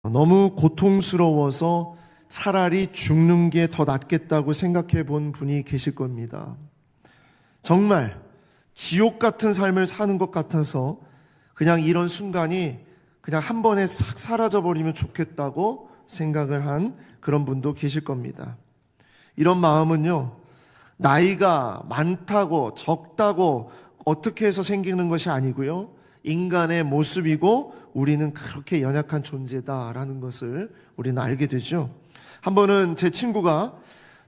너무 고통스러워서 차라리 죽는 게 더 낫겠다고 생각해 본 분이 계실 겁니다. 정말 지옥 같은 삶을 사는 것 같아서 그냥 이런 순간이 그냥 한 번에 싹 사라져버리면 좋겠다고 생각을 한 그런 분도 계실 겁니다. 이런 마음은요, 나이가 많다고 적다고 어떻게 해서 생기는 것이 아니고요, 인간의 모습이고 우리는 그렇게 연약한 존재다라는 것을 우리는 알게 되죠. 한 번은 제 친구가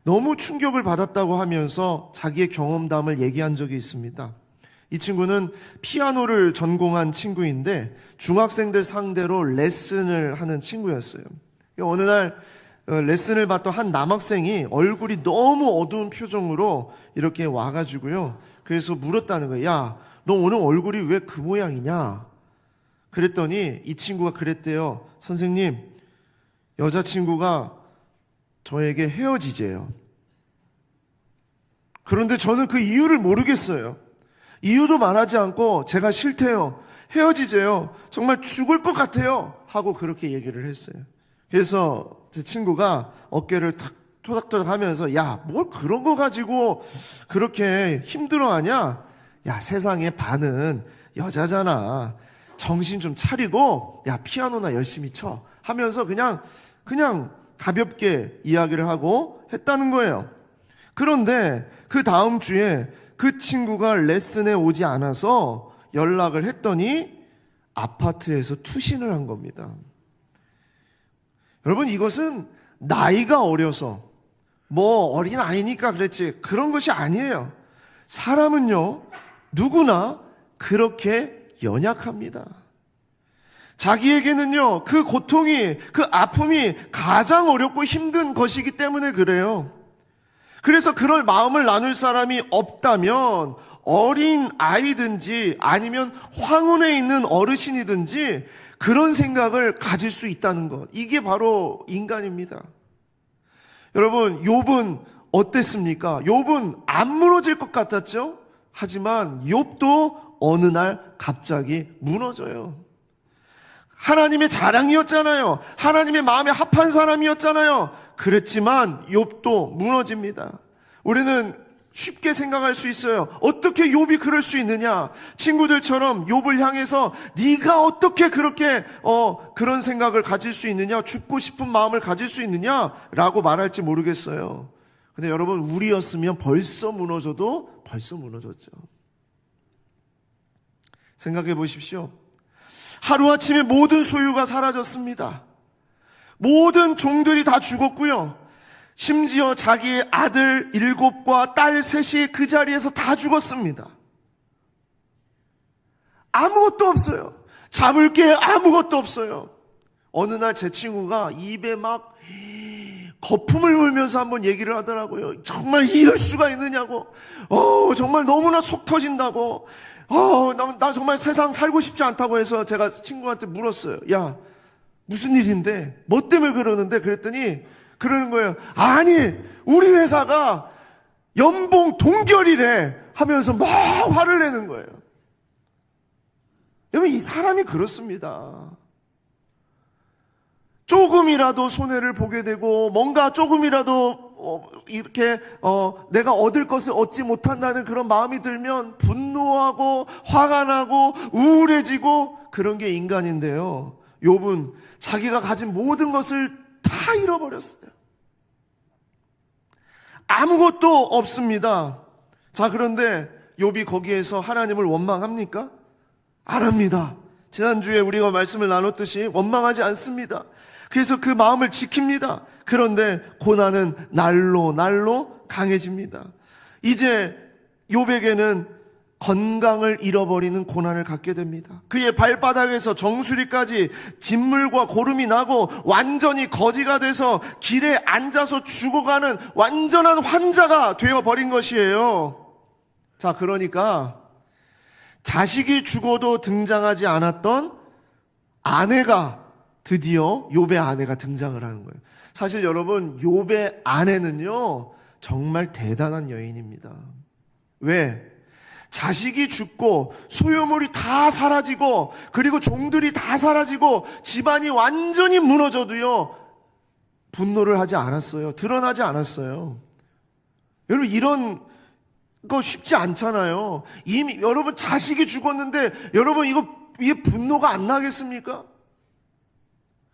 너무 충격을 받았다고 하면서 자기의 경험담을 얘기한 적이 있습니다. 이 친구는 피아노를 전공한 친구인데 중학생들 상대로 레슨을 하는 친구였어요. 어느 날 레슨을 받던 한 남학생이 얼굴이 너무 어두운 표정으로 이렇게 와가지고요, 그래서 물었다는 거예요. 야, 너 오늘 얼굴이 왜 그 모양이냐? 그랬더니 이 친구가 그랬대요. 선생님, 여자친구가 저에게 헤어지재요. 그런데 저는 그 이유를 모르겠어요. 이유도 말하지 않고 제가 싫대요. 헤어지재요. 정말 죽을 것 같아요. 하고 그렇게 얘기를 했어요. 그래서 제 친구가 어깨를 탁 토닥토닥 하면서, 야, 뭘 그런 거 가지고 그렇게 힘들어하냐? 야, 세상의 반은 여자잖아. 정신 좀 차리고, 야, 피아노나 열심히 쳐. 하면서 그냥 가볍게 이야기를 하고 했다는 거예요. 그런데 그 다음 주에 그 친구가 레슨에 오지 않아서 연락을 했더니 아파트에서 투신을 한 겁니다. 여러분, 이것은 나이가 어려서 뭐 어린 아이니까 그랬지, 그런 것이 아니에요. 사람은요, 누구나 그렇게 연약합니다. 자기에게는요, 그 고통이, 그 아픔이 가장 어렵고 힘든 것이기 때문에 그래요. 그래서 그럴 마음을 나눌 사람이 없다면 어린 아이든지 아니면 황혼에 있는 어르신이든지 그런 생각을 가질 수 있다는 것, 이게 바로 인간입니다. 여러분, 욥은 어땠습니까? 욥은 안 무너질 것 같았죠? 하지만 욥도 어느 날 갑자기 무너져요. 하나님의 자랑이었잖아요. 하나님의 마음에 합한 사람이었잖아요. 그랬지만 욥도 무너집니다. 우리는 쉽게 생각할 수 있어요. 어떻게 욥이 그럴 수 있느냐? 친구들처럼 욥을 향해서 네가 어떻게 그렇게 그런 생각을 가질 수 있느냐? 죽고 싶은 마음을 가질 수 있느냐라고 말할지 모르겠어요. 근데 여러분, 우리였으면 벌써 무너졌죠. 생각해 보십시오. 하루아침에 모든 소유가 사라졌습니다. 모든 종들이 다 죽었고요. 심지어 자기의 아들 7과 딸 3이 그 자리에서 다 죽었습니다. 아무것도 없어요. 잡을 게 아무것도 없어요. 어느 날 제 친구가 입에 막 거품을 물면서 한번 얘기를 하더라고요. 정말 이럴 수가 있느냐고. 정말 너무나 속 터진다고. 나 정말 세상 살고 싶지 않다고 해서 제가 친구한테 물었어요. 야, 무슨 일인데? 뭐 때문에 그러는데? 그랬더니 그러는 거예요. 아니, 우리 회사가 연봉 동결이래 하면서 막 화를 내는 거예요. 여러분, 이 사람이 그렇습니다. 조금이라도 손해를 보게 되고 뭔가 조금이라도 이렇게 내가 얻을 것을 얻지 못한다는 그런 마음이 들면 분노하고 화가 나고 우울해지고, 그런 게 인간인데요, 욥은 자기가 가진 모든 것을 다 잃어버렸어요. 아무것도 없습니다. 자, 그런데 욥이 거기에서 하나님을 원망합니까? 안 합니다. 지난주에 우리가 말씀을 나눴듯이 원망하지 않습니다. 그래서 그 마음을 지킵니다. 그런데 고난은 날로 강해집니다. 이제 욥에게는 건강을 잃어버리는 고난을 갖게 됩니다. 그의 발바닥에서 정수리까지 진물과 고름이 나고 완전히 거지가 돼서 길에 앉아서 죽어가는 완전한 환자가 되어버린 것이에요. 자, 그러니까 자식이 죽어도 등장하지 않았던 아내가 드디어 욥의 아내가 등장을 하는 거예요. 사실 여러분, 욥의 아내는요, 정말 대단한 여인입니다. 왜? 자식이 죽고 소유물이 다 사라지고 그리고 종들이 다 사라지고 집안이 완전히 무너져도요, 분노를 하지 않았어요. 드러나지 않았어요. 여러분, 이런 거 쉽지 않잖아요. 이미 여러분 자식이 죽었는데 여러분 이게 분노가 안 나겠습니까?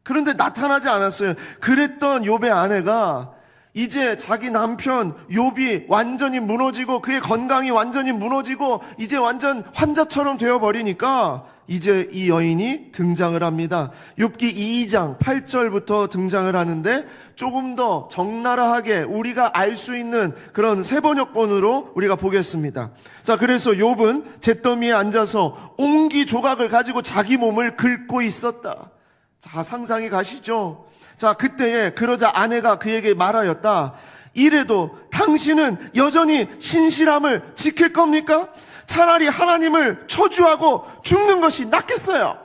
그런데 나타나지 않았어요. 그랬던 욥의 아내가 이제 자기 남편 욥이 완전히 무너지고 그의 건강이 완전히 무너지고 이제 완전 환자처럼 되어버리니까 이제 이 여인이 등장을 합니다. 욥기 2장 8절부터 등장을 하는데 조금 더 적나라하게 우리가 알 수 있는 그런 세번역본으로 우리가 보겠습니다. 자, 그래서 욥은 잿더미에 앉아서 옹기 조각을 가지고 자기 몸을 긁고 있었다. 자, 상상이 가시죠? 자, 그때에 그러자 아내가 그에게 말하였다. 이래도 당신은 여전히 신실함을 지킬 겁니까? 차라리 하나님을 저주하고 죽는 것이 낫겠어요.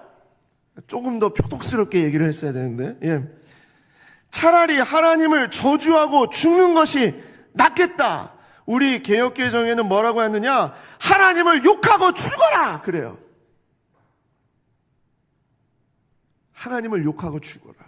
조금 더 표독스럽게 얘기를 했어야 되는데, 차라리 하나님을 저주하고 죽는 것이 낫겠다. 우리 개역개정에는 뭐라고 했느냐? 하나님을 욕하고 죽어라! 그래요. 하나님을 욕하고 죽어라.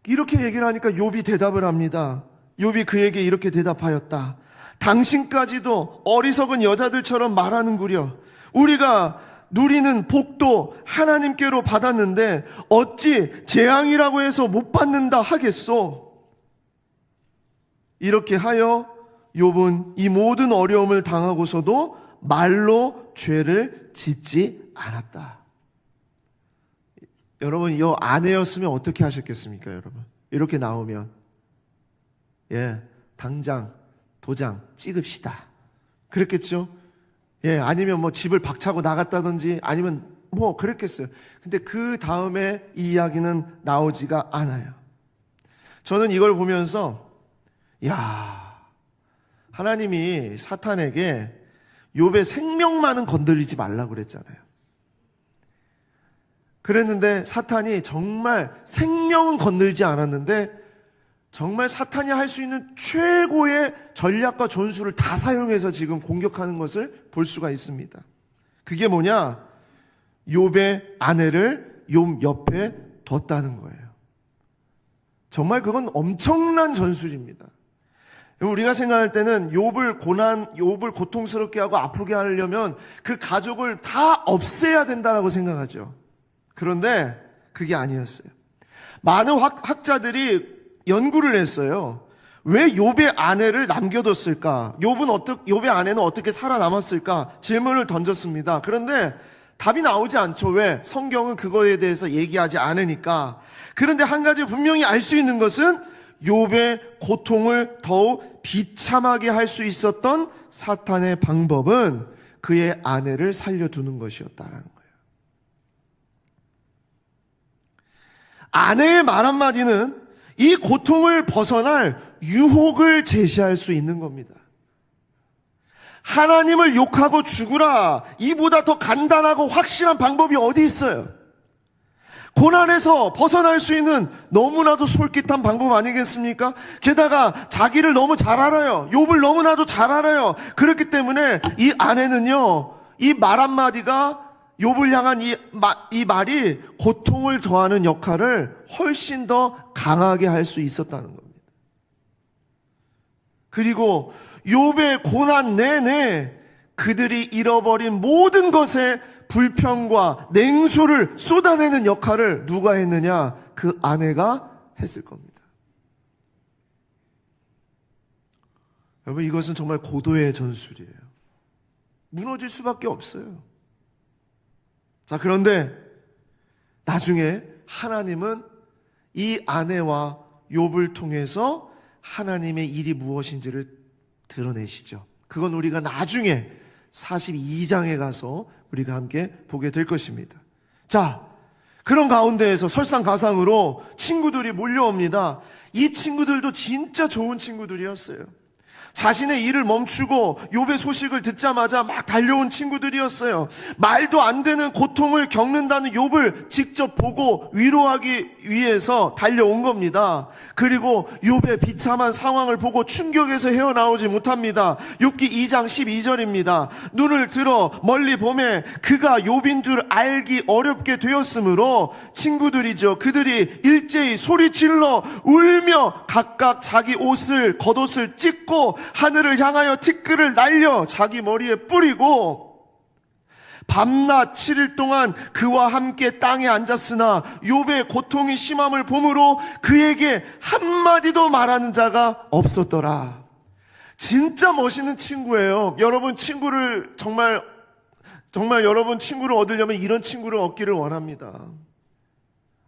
이렇게 얘기를 하니까 욥이 대답을 합니다. 욥이 그에게 이렇게 대답하였다. 당신까지도 어리석은 여자들처럼 말하는구려. 우리가 누리는 복도 하나님께로 받았는데 어찌 재앙이라고 해서 못 받는다 하겠소. 이렇게 하여 욥은 이 모든 어려움을 당하고서도 말로 죄를 짓지 않았다. 여러분, 이 아내였으면 어떻게 하셨겠습니까, 여러분? 이렇게 나오면 당장 도장 찍읍시다. 그랬겠죠? 아니면 뭐 집을 박차고 나갔다든지 아니면 뭐 그랬겠어요. 근데 그 다음에 이 이야기는 나오지가 않아요. 저는 이걸 보면서 하나님이 사탄에게 욥의 생명만은 건드리지 말라고 그랬잖아요. 그랬는데 사탄이 정말 생명은 건들지 않았는데 정말 사탄이 할 수 있는 최고의 전략과 전술을 다 사용해서 지금 공격하는 것을 볼 수가 있습니다. 그게 뭐냐? 욥의 아내를 욥 옆에 뒀다는 거예요. 정말 그건 엄청난 전술입니다. 우리가 생각할 때는 욥을 고통스럽게 하고 아프게 하려면 그 가족을 다 없애야 된다라고 생각하죠. 그런데 그게 아니었어요. 많은 학자들이 연구를 했어요. 왜 욥의 아내를 남겨뒀을까? 욥의 아내는 어떻게 살아남았을까? 질문을 던졌습니다. 그런데 답이 나오지 않죠. 왜? 성경은 그거에 대해서 얘기하지 않으니까. 그런데 한 가지 분명히 알 수 있는 것은 욥의 고통을 더욱 비참하게 할 수 있었던 사탄의 방법은 그의 아내를 살려두는 것이었다라는 거예요. 아내의 말 한마디는 이 고통을 벗어날 유혹을 제시할 수 있는 겁니다. 하나님을 욕하고 죽으라. 이보다 더 간단하고 확실한 방법이 어디 있어요? 고난에서 벗어날 수 있는 너무나도 솔깃한 방법 아니겠습니까? 게다가 자기를 너무 잘 알아요. 욥을 너무나도 잘 알아요. 그렇기 때문에 이 아내는요, 이 말 한마디가 욥을 향한 이 말이 고통을 더하는 역할을 훨씬 더 강하게 할 수 있었다는 겁니다. 그리고 욥의 고난 내내 그들이 잃어버린 모든 것에 불평과 냉소를 쏟아내는 역할을 누가 했느냐? 그 아내가 했을 겁니다. 여러분, 이것은 정말 고도의 전술이에요. 무너질 수밖에 없어요. 자, 그런데 나중에 하나님은 이 아내와 욥을 통해서 하나님의 일이 무엇인지를 드러내시죠. 그건 우리가 나중에 42장에 가서 우리가 함께 보게 될 것입니다. 자, 그런 가운데에서 설상가상으로 친구들이 몰려옵니다. 이 친구들도 진짜 좋은 친구들이었어요. 자신의 일을 멈추고 욥의 소식을 듣자마자 막 달려온 친구들이었어요. 말도 안 되는 고통을 겪는다는 욥을 직접 보고 위로하기 위해서 달려온 겁니다. 그리고 욥의 비참한 상황을 보고 충격에서 헤어나오지 못합니다. 욥기 2장 12절입니다. 눈을 들어 멀리 보매 그가 욥인 줄 알기 어렵게 되었으므로 친구들이죠. 그들이 일제히 소리질러 울며 각각 자기 겉옷을 찢고 하늘을 향하여 티끌을 날려 자기 머리에 뿌리고 밤낮 7일 동안 그와 함께 땅에 앉았으나 욥의 고통이 심함을 보므로 그에게 한마디도 말하는 자가 없었더라. 진짜 멋있는 친구예요. 여러분 친구를 정말 여러분 친구를 얻으려면 이런 친구를 얻기를 원합니다.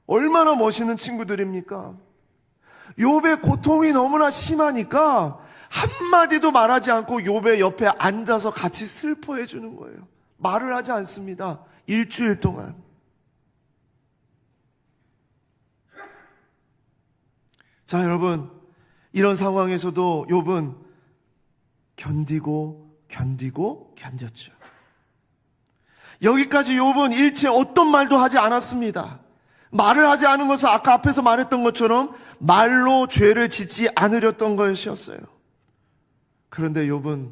얼마나 멋있는 친구들입니까? 욥의 고통이 너무나 심하니까 한마디도 말하지 않고 욥의 옆에 앉아서 같이 슬퍼해 주는 거예요. 말을 하지 않습니다. 일주일 동안. 자, 여러분, 이런 상황에서도 욥은 견뎠죠. 여기까지 욥은 일체 어떤 말도 하지 않았습니다. 말을 하지 않은 것은 아까 앞에서 말했던 것처럼 말로 죄를 짓지 않으렸던 것이었어요. 그런데 욥은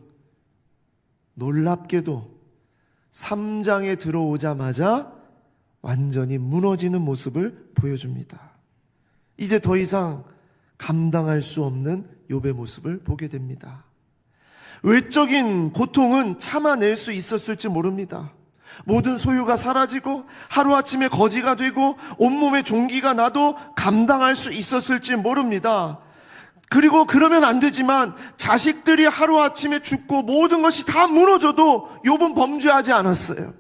놀랍게도 3장에 들어오자마자 완전히 무너지는 모습을 보여줍니다. 이제 더 이상 감당할 수 없는 욥의 모습을 보게 됩니다. 외적인 고통은 참아낼 수 있었을지 모릅니다. 모든 소유가 사라지고 하루아침에 거지가 되고 온몸에 종기가 나도 감당할 수 있었을지 모릅니다. 그리고 그러면 안 되지만 자식들이 하루아침에 죽고 모든 것이 다 무너져도 욥은 범죄하지 않았어요.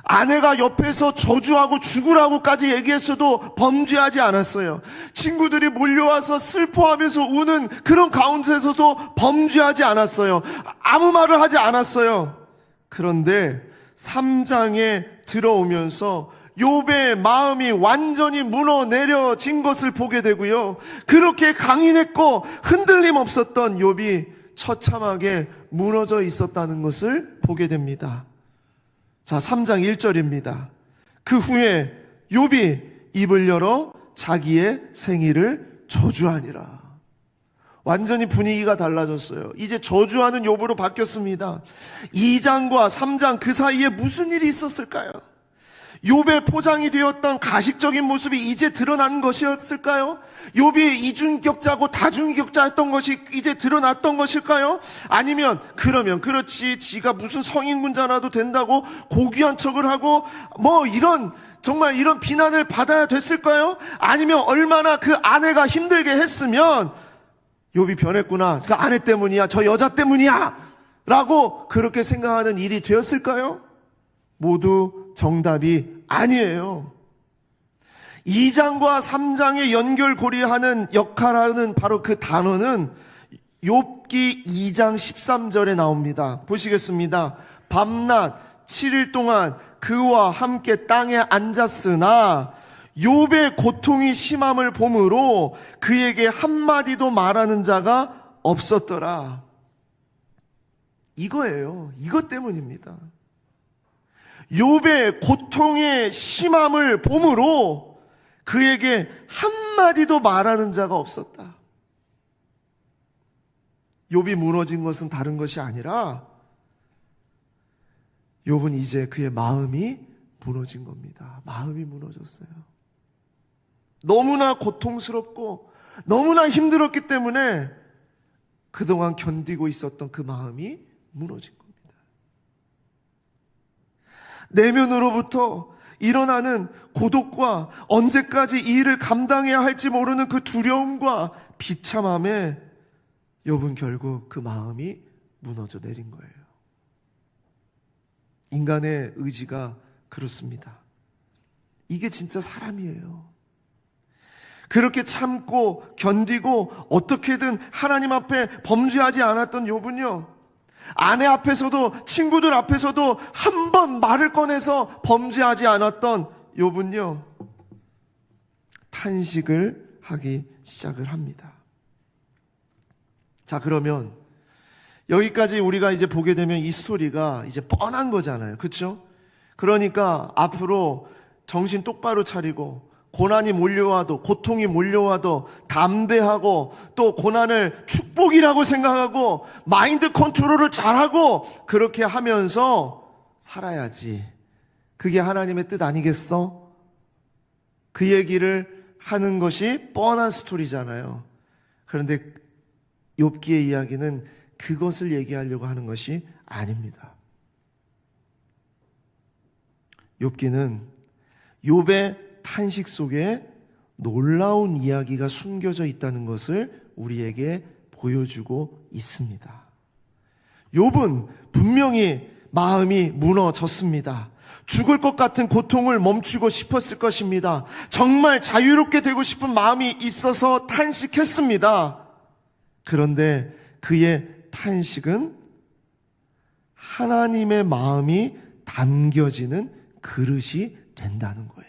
아내가 옆에서 저주하고 죽으라고까지 얘기했어도 범죄하지 않았어요. 친구들이 몰려와서 슬퍼하면서 우는 그런 가운데서도 범죄하지 않았어요. 아무 말을 하지 않았어요. 그런데 3장에 들어오면서 욥의 마음이 완전히 무너내려진 것을 보게 되고요. 그렇게 강인했고 흔들림 없었던 욥이 처참하게 무너져 있었다는 것을 보게 됩니다. 자, 3장 1절입니다. 그 후에 욥이 입을 열어 자기의 생일을 저주하니라. 완전히 분위기가 달라졌어요. 이제 저주하는 욥으로 바뀌었습니다. 2장과 3장 그 사이에 무슨 일이 있었을까요? 욥의 포장이 되었던 가식적인 모습이 이제 드러난 것이었을까요? 욥이 이중인격자고 다중인격자였던 것이 이제 드러났던 것일까요? 아니면 그렇지 지가 무슨 성인군자라도 된다고 고귀한 척을 하고 정말 이런 비난을 받아야 됐을까요? 아니면 얼마나 그 아내가 힘들게 했으면 욥이 변했구나, 그 아내 때문이야, 저 여자 때문이야 라고 그렇게 생각하는 일이 되었을까요? 모두 정답이 아니에요. 2장과 3장의 연결고리하는 역할하는 바로 그 단어는 욥기 2장 13절에 나옵니다. 보시겠습니다. 밤낮 7일 동안 그와 함께 땅에 앉았으나 욥의 고통이 심함을 보므로 그에게 한마디도 말하는 자가 없었더라. 이거예요. 이것 때문입니다. 욥의 고통의 심함을 보므로 그에게 한마디도 말하는 자가 없었다. 욥이 무너진 것은 다른 것이 아니라 욥은 이제 그의 마음이 무너진 겁니다. 마음이 무너졌어요. 너무나 고통스럽고 너무나 힘들었기 때문에 그동안 견디고 있었던 그 마음이 무너진 겁니다. 내면으로부터 일어나는 고독과 언제까지 이 일을 감당해야 할지 모르는 그 두려움과 비참함에 욥은 결국 그 마음이 무너져 내린 거예요. 인간의 의지가 그렇습니다. 이게 진짜 사람이에요. 그렇게 참고 견디고 어떻게든 하나님 앞에 범죄하지 않았던 욥은요, 아내 앞에서도 친구들 앞에서도 한 번 말을 꺼내서 범죄하지 않았던 욥은요, 탄식을 하기 시작을 합니다. 자, 그러면 여기까지 우리가 이제 보게 되면 이 스토리가 이제 뻔한 거잖아요. 그렇죠? 그러니까 앞으로 정신 똑바로 차리고 고난이 몰려와도, 고통이 몰려와도 담대하고 또 고난을 축복이라고 생각하고 마인드 컨트롤을 잘하고 그렇게 하면서 살아야지. 그게 하나님의 뜻 아니겠어? 그 얘기를 하는 것이 뻔한 스토리잖아요. 그런데 욥기의 이야기는 그것을 얘기하려고 하는 것이 아닙니다. 욥기는 욥의 탄식 속에 놀라운 이야기가 숨겨져 있다는 것을 우리에게 보여주고 있습니다. 욥은 분명히 마음이 무너졌습니다. 죽을 것 같은 고통을 멈추고 싶었을 것입니다. 정말 자유롭게 되고 싶은 마음이 있어서 탄식했습니다. 그런데 그의 탄식은 하나님의 마음이 담겨지는 그릇이 된다는 거예요.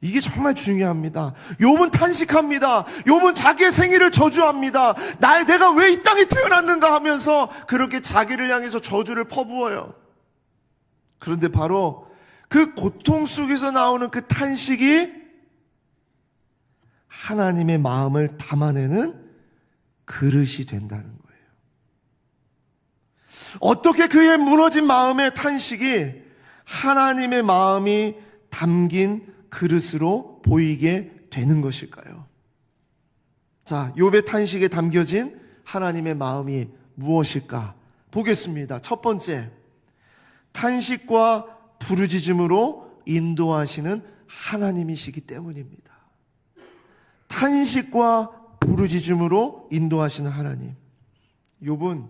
이게 정말 중요합니다. 욥은 탄식합니다. 욥은 자기의 생일을 저주합니다. 내가 왜 이 땅에 태어났는가 하면서 그렇게 자기를 향해서 저주를 퍼부어요. 그런데 바로 그 고통 속에서 나오는 그 탄식이 하나님의 마음을 담아내는 그릇이 된다는 거예요. 어떻게 그의 무너진 마음의 탄식이 하나님의 마음이 담긴 그릇으로 보이게 되는 것일까요? 자, 욥의 탄식에 담겨진 하나님의 마음이 무엇일까? 보겠습니다. 첫 번째, 탄식과 부르짖음으로 인도하시는 하나님이시기 때문입니다. 탄식과 부르짖음으로 인도하시는 하나님. 욥은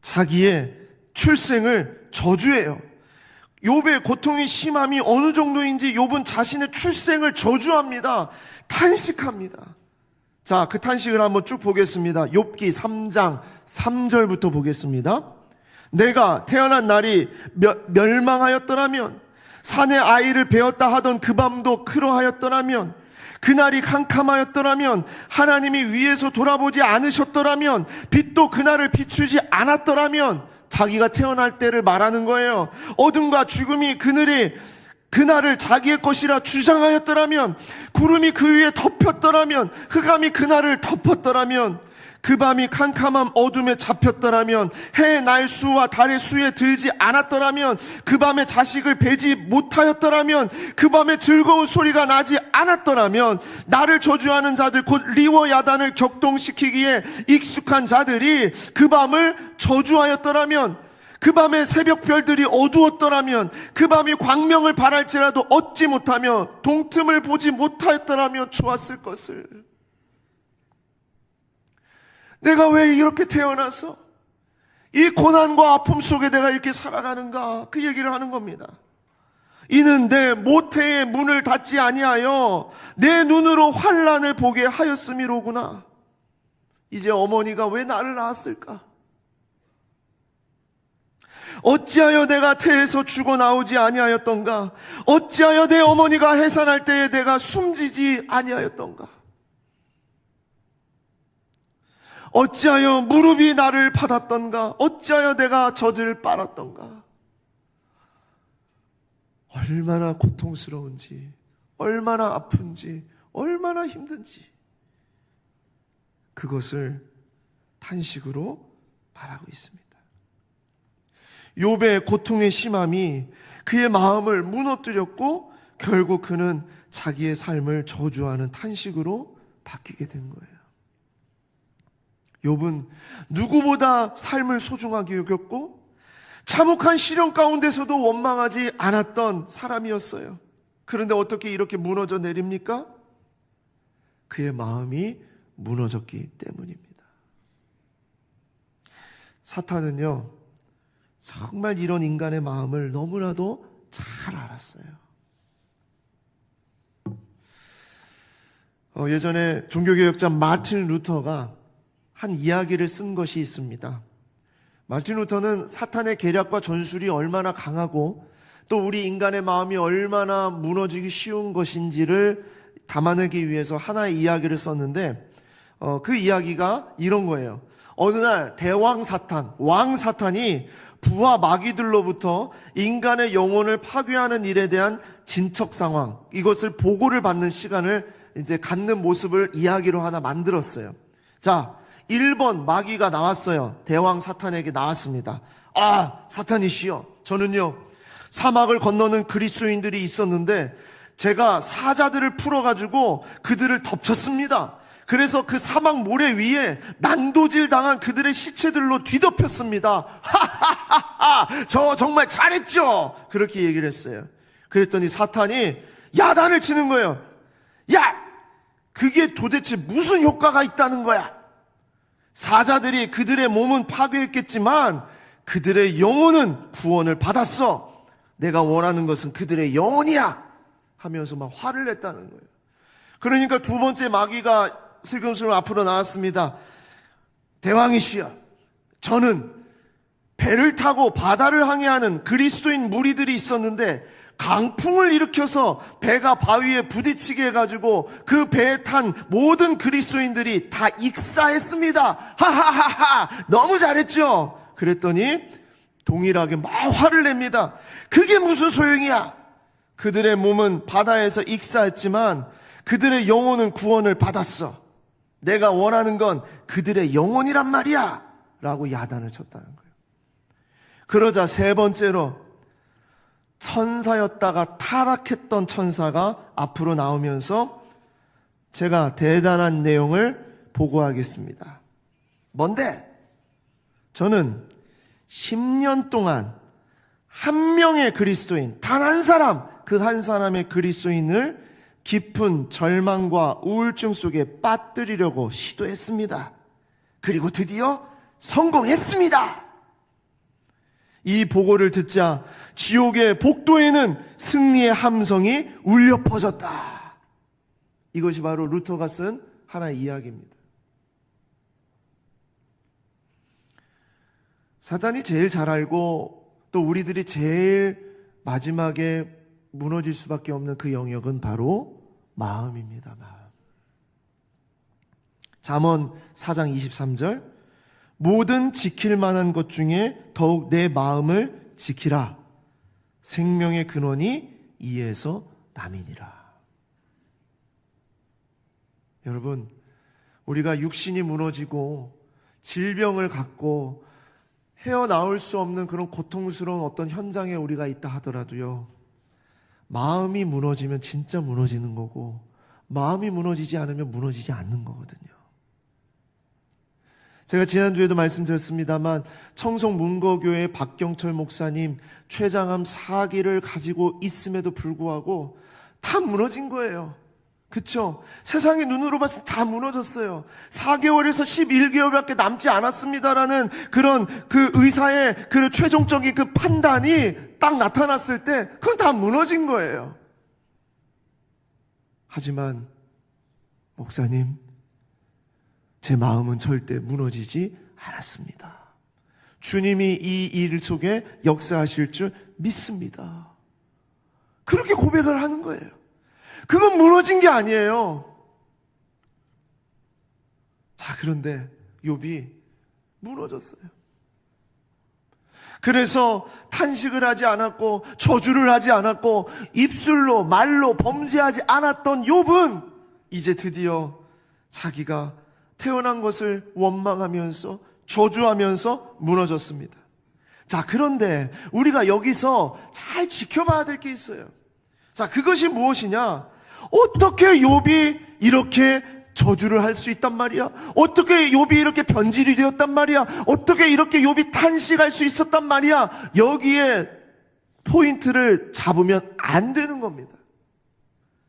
자기의 출생을 저주해요. 욥의 고통이 심함이 어느 정도인지 욥은 자신의 출생을 저주합니다. 탄식합니다. 자, 그 탄식을 한번 쭉 보겠습니다. 욥기 3장 3절부터 보겠습니다. 내가 태어난 날이 멸망하였더라면, 산에 아이를 베었다 하던 그 밤도 그러하였더라면, 그날이 캄캄하였더라면, 하나님이 위에서 돌아보지 않으셨더라면, 빛도 그날을 비추지 않았더라면, 자기가 태어날 때를 말하는 거예요. 어둠과 죽음이 그날을 자기의 것이라 주장하였더라면, 구름이 그 위에 덮였더라면, 흑암이 그날을 덮었더라면, 그 밤이 캄캄한 어둠에 잡혔더라면, 해의 날수와 달의 수에 들지 않았더라면, 그 밤에 자식을 베지 못하였더라면, 그 밤에 즐거운 소리가 나지 않았더라면, 나를 저주하는 자들 곧 리워 야단을 격동시키기에 익숙한 자들이 그 밤을 저주하였더라면, 그 밤에 새벽별들이 어두웠더라면, 그 밤이 광명을 발할지라도 얻지 못하며 동틈을 보지 못하였더라면 좋았을 것을. 내가 왜 이렇게 태어나서 이 고난과 아픔 속에 내가 이렇게 살아가는가, 그 얘기를 하는 겁니다. 이는 내 모태의 문을 닫지 아니하여 내 눈으로 환난을 보게 하였음이로구나. 이제 어머니가 왜 나를 낳았을까? 어찌하여 내가 태에서 죽어 나오지 아니하였던가? 어찌하여 내 어머니가 해산할 때에 내가 숨지지 아니하였던가? 어찌하여 무릎이 나를 받았던가? 어찌하여 내가 젖을 빨았던가? 얼마나 고통스러운지, 얼마나 아픈지, 얼마나 힘든지 그것을 탄식으로 말하고 있습니다. 욥의 고통의 심함이 그의 마음을 무너뜨렸고 결국 그는 자기의 삶을 저주하는 탄식으로 바뀌게 된 거예요. 욥은 누구보다 삶을 소중하게 여겼고 참혹한 시련 가운데서도 원망하지 않았던 사람이었어요. 그런데 어떻게 이렇게 무너져 내립니까? 그의 마음이 무너졌기 때문입니다. 사탄은요, 정말 이런 인간의 마음을 너무나도 잘 알았어요. 예전에 종교개혁자 마틴 루터가 한 이야기를 쓴 것이 있습니다. 마틴 루터는 사탄의 계략과 전술이 얼마나 강하고 또 우리 인간의 마음이 얼마나 무너지기 쉬운 것인지를 담아내기 위해서 하나의 이야기를 썼는데 그 이야기가 이런 거예요. 어느 날 대왕 사탄, 왕 사탄이 부하 마귀들로부터 인간의 영혼을 파괴하는 일에 대한 진척 상황, 이것을 보고를 받는 시간을 이제 갖는 모습을 이야기로 하나 만들었어요. 자, 1번 마귀가 나왔어요. 대왕 사탄에게 나왔습니다. 사탄이시여, 저는요 사막을 건너는 그리스도인들이 있었는데 제가 사자들을 풀어가지고 그들을 덮쳤습니다. 그래서 그 사막 모래 위에 난도질 당한 그들의 시체들로 뒤덮였습니다. 하하하하, 저 정말 잘했죠? 그렇게 얘기를 했어요. 그랬더니 사탄이 야단을 치는 거예요. 야, 그게 도대체 무슨 효과가 있다는 거야? 사자들이 그들의 몸은 파괴했겠지만 그들의 영혼은 구원을 받았어. 내가 원하는 것은 그들의 영혼이야 하면서 막 화를 냈다는 거예요. 그러니까 두 번째 마귀가 슬금슬금 앞으로 나왔습니다. 대왕이시여, 저는 배를 타고 바다를 항해하는 그리스도인 무리들이 있었는데 강풍을 일으켜서 배가 바위에 부딪히게 해가지고 그 배에 탄 모든 그리스도인들이 다 익사했습니다. 하하하하, 너무 잘했죠? 그랬더니 동일하게 막 화를 냅니다. 그게 무슨 소용이야? 그들의 몸은 바다에서 익사했지만 그들의 영혼은 구원을 받았어. 내가 원하는 건 그들의 영혼이란 말이야 라고 야단을 쳤다는 거예요. 그러자 세 번째로 천사였다가 타락했던 천사가 앞으로 나오면서 제가 대단한 내용을 보고하겠습니다. 뭔데? 저는 10년 동안 한 명의 그리스도인, 단 한 사람, 그 한 사람의 그리스도인을 깊은 절망과 우울증 속에 빠뜨리려고 시도했습니다. 그리고 드디어 성공했습니다. 이 보고를 듣자 지옥의 복도에는 승리의 함성이 울려 퍼졌다. 이것이 바로 루터가 쓴 하나의 이야기입니다. 사탄이 제일 잘 알고 또 우리들이 제일 마지막에 무너질 수밖에 없는 그 영역은 바로 마음입니다. 마음. 잠언 4장 23절, 모든 지킬 만한 것 중에 더욱 내 마음을 지키라. 생명의 근원이 이에서 남이니라. 여러분, 우리가 육신이 무너지고 질병을 갖고 헤어나올 수 없는 그런 고통스러운 어떤 현장에 우리가 있다 하더라도요, 마음이 무너지면 진짜 무너지는 거고, 마음이 무너지지 않으면 무너지지 않는 거거든요. 제가 지난주에도 말씀드렸습니다만 청송 문거교회 박경철 목사님 췌장암 4기를 가지고 있음에도 불구하고 다 무너진 거예요. 그쵸? 세상의 눈으로 봤을 때 다 무너졌어요. 4개월에서 11개월밖에 남지 않았습니다라는 그런 그 의사의 그 최종적인 그 판단이 딱 나타났을 때 그건 다 무너진 거예요. 하지만 목사님, 제 마음은 절대 무너지지 않았습니다. 주님이 이 일 속에 역사하실 줄 믿습니다. 그렇게 고백을 하는 거예요. 그건 무너진 게 아니에요. 자, 그런데 욥이 무너졌어요. 그래서 탄식을 하지 않았고 저주를 하지 않았고 입술로 말로 범죄하지 않았던 욥은 이제 드디어 자기가 태어난 것을 원망하면서 저주하면서 무너졌습니다. 자, 그런데 우리가 여기서 잘 지켜봐야 될 게 있어요. 자, 그것이 무엇이냐? 어떻게 욥이 이렇게 저주를 할 수 있단 말이야? 어떻게 욥이 이렇게 변질이 되었단 말이야? 어떻게 이렇게 욥이 탄식할 수 있었단 말이야? 여기에 포인트를 잡으면 안 되는 겁니다.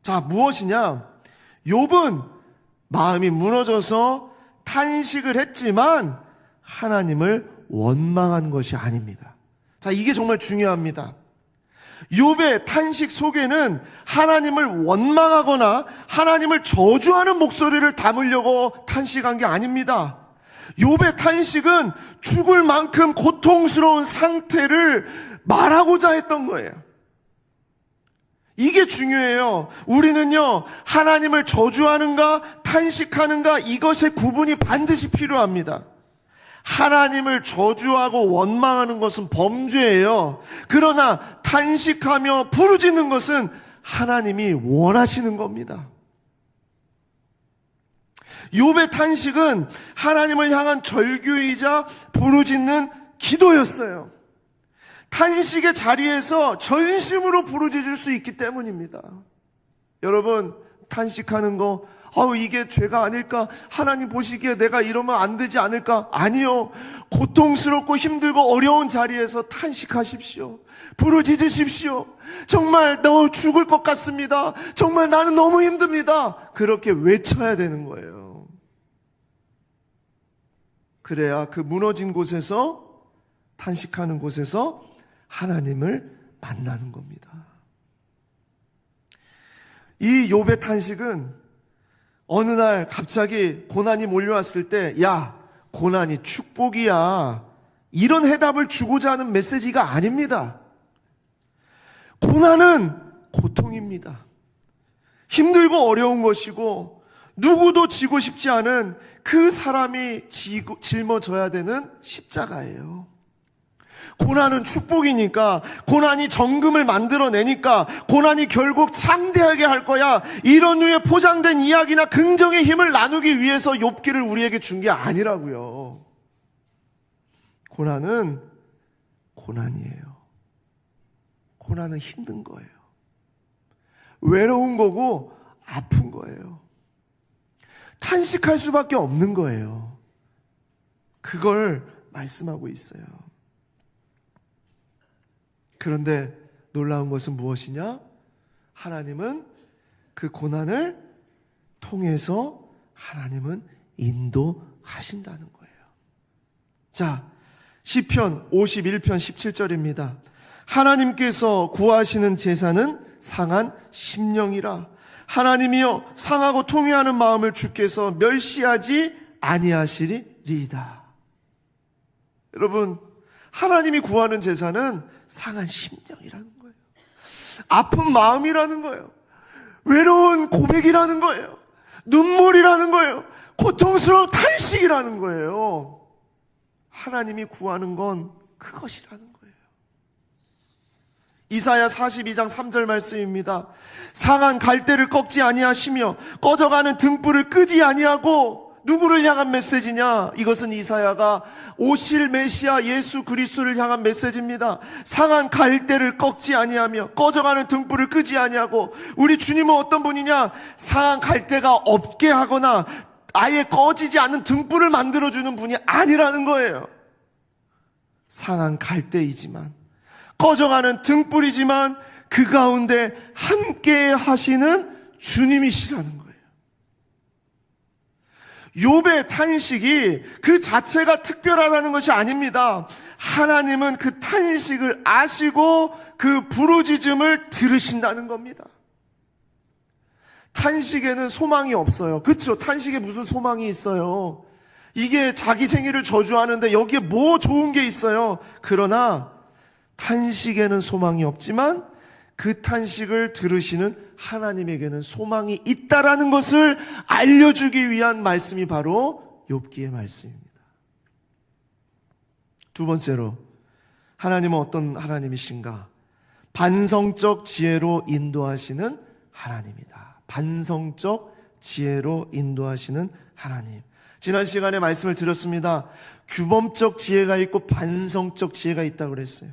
자, 무엇이냐? 욥은 마음이 무너져서 탄식을 했지만 하나님을 원망한 것이 아닙니다. 자, 이게 정말 중요합니다. 욥의 탄식 속에는 하나님을 원망하거나 하나님을 저주하는 목소리를 담으려고 탄식한 게 아닙니다. 욥의 탄식은 죽을 만큼 고통스러운 상태를 말하고자 했던 거예요. 이게 중요해요. 우리는요, 하나님을 저주하는가 탄식하는가 이것의 구분이 반드시 필요합니다. 하나님을 저주하고 원망하는 것은 범죄예요. 그러나 탄식하며 부르짖는 것은 하나님이 원하시는 겁니다. 욥의 탄식은 하나님을 향한 절규이자 부르짖는 기도였어요. 탄식의 자리에서 전심으로 부르짖을 수 있기 때문입니다. 여러분, 탄식하는 거, 이게 죄가 아닐까? 하나님 보시기에 내가 이러면 안 되지 않을까? 아니요. 고통스럽고 힘들고 어려운 자리에서 탄식하십시오. 부르짖으십시오. 정말 너 죽을 것 같습니다. 정말 나는 너무 힘듭니다. 그렇게 외쳐야 되는 거예요. 그래야 그 무너진 곳에서, 탄식하는 곳에서 하나님을 만나는 겁니다. 이 욥의 탄식은 어느 날 갑자기 고난이 몰려왔을 때, 야, 고난이 축복이야, 이런 해답을 주고자 하는 메시지가 아닙니다. 고난은 고통입니다. 힘들고 어려운 것이고 누구도 지고 싶지 않은 그 사람이 짊어져야 되는 십자가예요. 고난은 축복이니까, 고난이 정금을 만들어내니까, 고난이 결국 상대하게 할 거야, 이런 류의 포장된 이야기나 긍정의 힘을 나누기 위해서 욥기를 우리에게 준 게 아니라고요. 고난은 고난이에요. 고난은 힘든 거예요. 외로운 거고 아픈 거예요. 탄식할 수밖에 없는 거예요. 그걸 말씀하고 있어요. 그런데 놀라운 것은 무엇이냐? 하나님은 그 고난을 통해서 하나님은 인도하신다는 거예요. 자, 시편 51편 17절입니다. 하나님께서 구하시는 제사는 상한 심령이라. 하나님이여, 상하고 통회하는 마음을 주께서 멸시하지 아니하시리이다. 여러분, 하나님이 구하는 제사는 상한 심령이라는 거예요. 아픈 마음이라는 거예요. 외로운 고백이라는 거예요. 눈물이라는 거예요. 고통스러운 탄식이라는 거예요. 하나님이 구하는 건 그것이라는 거예요. 이사야 42장 3절 말씀입니다. 상한 갈대를 꺾지 아니하시며 꺼져가는 등불을 끄지 아니하고. 누구를 향한 메시지냐? 이것은 이사야가 오실 메시아 예수 그리스도를 향한 메시지입니다. 상한 갈대를 꺾지 아니하며 꺼져가는 등불을 끄지 아니하고. 우리 주님은 어떤 분이냐? 상한 갈대가 없게 하거나 아예 꺼지지 않는 등불을 만들어주는 분이 아니라는 거예요. 상한 갈대이지만, 꺼져가는 등불이지만 그 가운데 함께 하시는 주님이시라는 거예요. 욥의 탄식이 그 자체가 특별하다는 것이 아닙니다. 하나님은 그 탄식을 아시고 그 부르짖음을 들으신다는 겁니다. 탄식에는 소망이 없어요. 그렇죠? 탄식에 무슨 소망이 있어요? 이게 자기 생일을 저주하는데 여기에 뭐 좋은 게 있어요? 그러나 탄식에는 소망이 없지만 그 탄식을 들으시는 하나님에게는 소망이 있다라는 것을 알려주기 위한 말씀이 바로 욥기의 말씀입니다. 두 번째로, 하나님은 어떤 하나님이신가? 반성적 지혜로 인도하시는 하나님이다. 반성적 지혜로 인도하시는 하나님. 지난 시간에 말씀을 드렸습니다. 규범적 지혜가 있고 반성적 지혜가 있다고 그랬어요.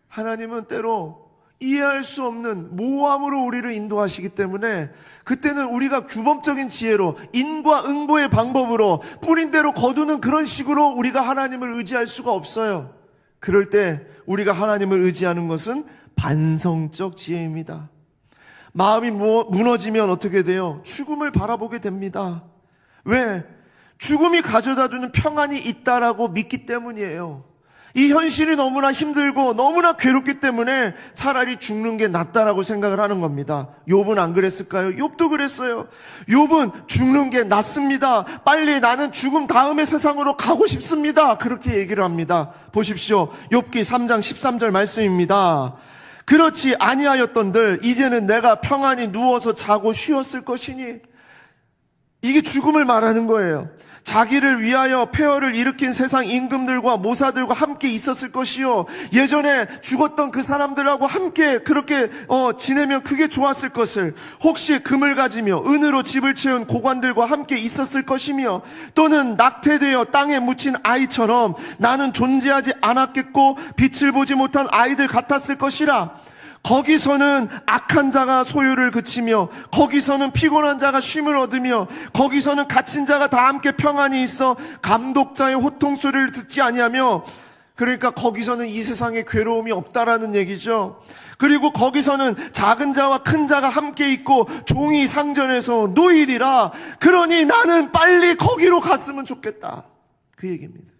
하나님은 때로 이해할 수 없는 모함으로 우리를 인도하시기 때문에 그때는 우리가 규범적인 지혜로 인과응보의 방법으로 뿌린 대로 거두는 그런 식으로 우리가 하나님을 의지할 수가 없어요. 그럴 때 우리가 하나님을 의지하는 것은 반성적 지혜입니다. 마음이 무너지면 어떻게 돼요? 죽음을 바라보게 됩니다. 왜? 죽음이 가져다주는 평안이 있다라고 믿기 때문이에요. 이 현실이 너무나 힘들고 너무나 괴롭기 때문에 차라리 죽는 게 낫다라고 생각을 하는 겁니다. 욥은 안 그랬을까요? 욥도 그랬어요. 욥은 죽는 게 낫습니다. 빨리 나는 죽음 다음의 세상으로 가고 싶습니다. 그렇게 얘기를 합니다. 보십시오. 욥기 3장 13절 말씀입니다. 그렇지 아니하였던들 이제는 내가 평안히 누워서 자고 쉬었을 것이니. 이게 죽음을 말하는 거예요. 자기를 위하여 폐허를 일으킨 세상 임금들과 모사들과 함께 있었을 것이요, 예전에 죽었던 그 사람들하고 함께 그렇게 지내면 그게 좋았을 것을, 혹시 금을 가지며 은으로 집을 채운 고관들과 함께 있었을 것이며, 또는 낙태되어 땅에 묻힌 아이처럼 나는 존재하지 않았겠고 빛을 보지 못한 아이들 같았을 것이라. 거기서는 악한 자가 소유를 그치며, 거기서는 피곤한 자가 쉼을 얻으며, 거기서는 갇힌 자가 다 함께 평안히 있어 감독자의 호통 소리를 듣지 아니하며. 그러니까 거기서는 이 세상에 괴로움이 없다라는 얘기죠. 그리고 거기서는 작은 자와 큰 자가 함께 있고 종이 상전에서 노일이라. 그러니 나는 빨리 거기로 갔으면 좋겠다, 그 얘기입니다.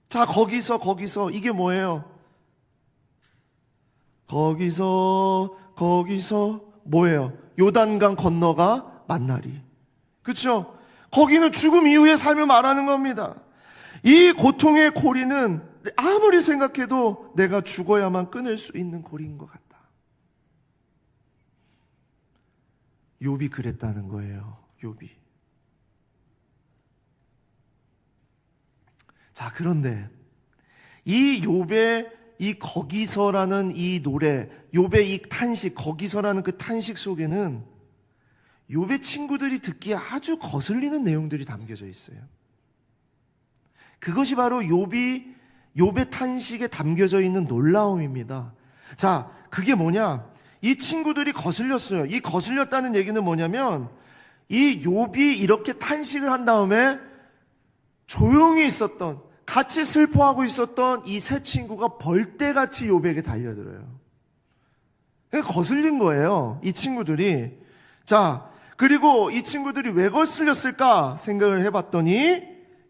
자, 거기서 이게 뭐예요? 거기서 뭐예요? 요단강 건너가 만나리. 그렇죠? 거기는 죽음 이후의 삶을 말하는 겁니다. 이 고통의 고리는 아무리 생각해도 내가 죽어야만 끊을 수 있는 고리인 것 같다. 욥이 그랬다는 거예요. 욥이. 자, 그런데 이 욥의 이 거기서라는 이 노래, 욥의 이 탄식, 거기서라는 그 탄식 속에는 욥의 친구들이 듣기에 아주 거슬리는 내용들이 담겨져 있어요. 그것이 바로 욥의 탄식에 담겨져 있는 놀라움입니다. 자, 그게 뭐냐? 이 친구들이 거슬렸어요. 이 거슬렸다는 얘기는 뭐냐면, 이 욥이 이렇게 탄식을 한 다음에 조용히 있었던, 같이 슬퍼하고 있었던 이 세 친구가 벌떼같이 욥에게 달려들어요. 거슬린 거예요, 이 친구들이. 자, 그리고 이 친구들이 왜 거슬렸을까 생각을 해봤더니,